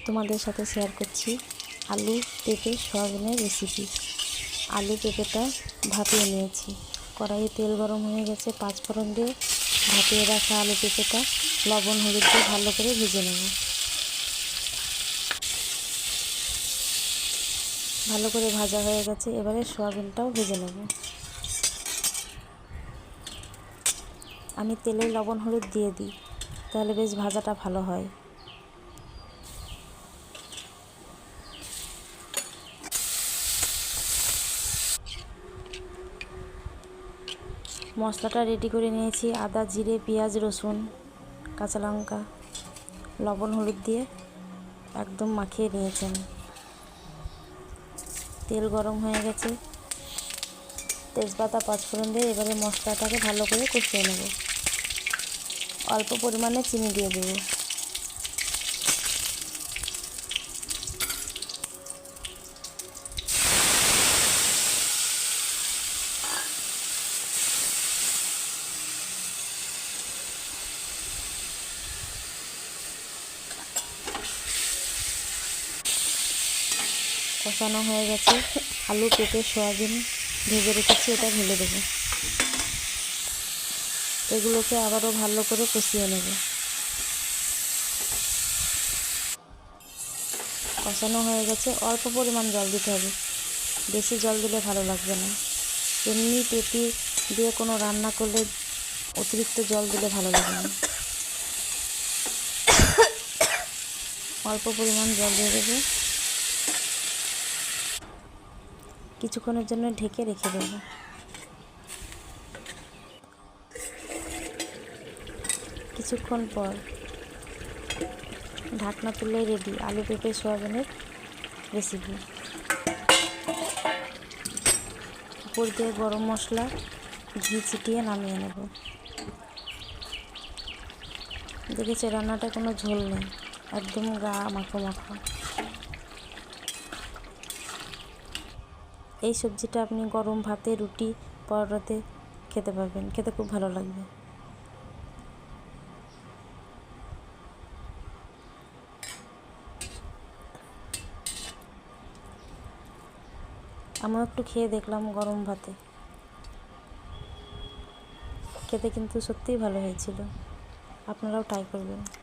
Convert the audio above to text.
তোমাদের সাথে শেয়ার করছি আলু পেঁপে সয়াবিনের রেসিপি। আলু পেঁপেটা ভাপিয়ে নিয়েছি, কড়াইয়ে তেল গরম হয়ে গেছে, পাঁচফোড়ন দিয়ে ভাপিয়ে রাখা আলু পেঁপেটা লবণ হলুদ দিয়ে ভালো করে ভেজে নেব। ভালো করে ভাজা হয়ে গেছে, এবারে সয়াবিনটাও ভেজে নেব। আমি তেলে লবণ হলুদ দিয়ে দিই, তাহলে বেশ ভাজাটা ভালো হয়। মশলাটা রেডি করে নিয়েছি, আদা জিরে পেঁয়াজ রসুন কাঁচা লঙ্কা লবণ হলুদ দিয়ে একদম মাখিয়ে নিয়েছেন। তেল গরম হয়ে গেছে, তেজপাতা পাঁচফোড়ন দিয়ে এবারে মশলাটাকে ভালো করে কষিয়ে নেব। অল্প পরিমাণে চিনি দিয়ে দেব। কষানো হয়ে গেছে, আলু পেঁপে সয়াবিন ভেজে রেখেছি, এটা ঢেলে দেবো। এগুলোকে আবারও ভালো করে কষিয়ে নেব। কষানো হয়ে গেছে, অল্প পরিমাণ জল দিতে হবে, বেশি জল দিলে ভালো লাগবে না। এমনি পেঁপে দিয়ে কোনো রান্না করলে অতিরিক্ত জল দিলে ভালো লাগে না। অল্প পরিমাণ জল দিয়ে দেবো, কিছুক্ষণের জন্য ঢেকে রেখে দেব। কিছুক্ষণ পর ঢাকনা তুলে রেডি আলু পেঁপে সয়াবিনের রেসিপি। উপর দিয়ে গরম মশলা ঘি ছিটিয়ে নামিয়ে নেব। দেখেছে রান্নাটা কোনো ঝোল নেই, একদম গা মাখো মাখো। এই সবজিটা আপনি গরম ভাতে রুটি পরোটাতে খেতে পারবেন, খেতে খুব ভালো লাগবে। আমিও একটু খেয়ে দেখলাম গরম ভাতে, খেতে কিন্তু সত্যিই ভালো হয়েছিল। আপনারাও ট্রাই করবেন।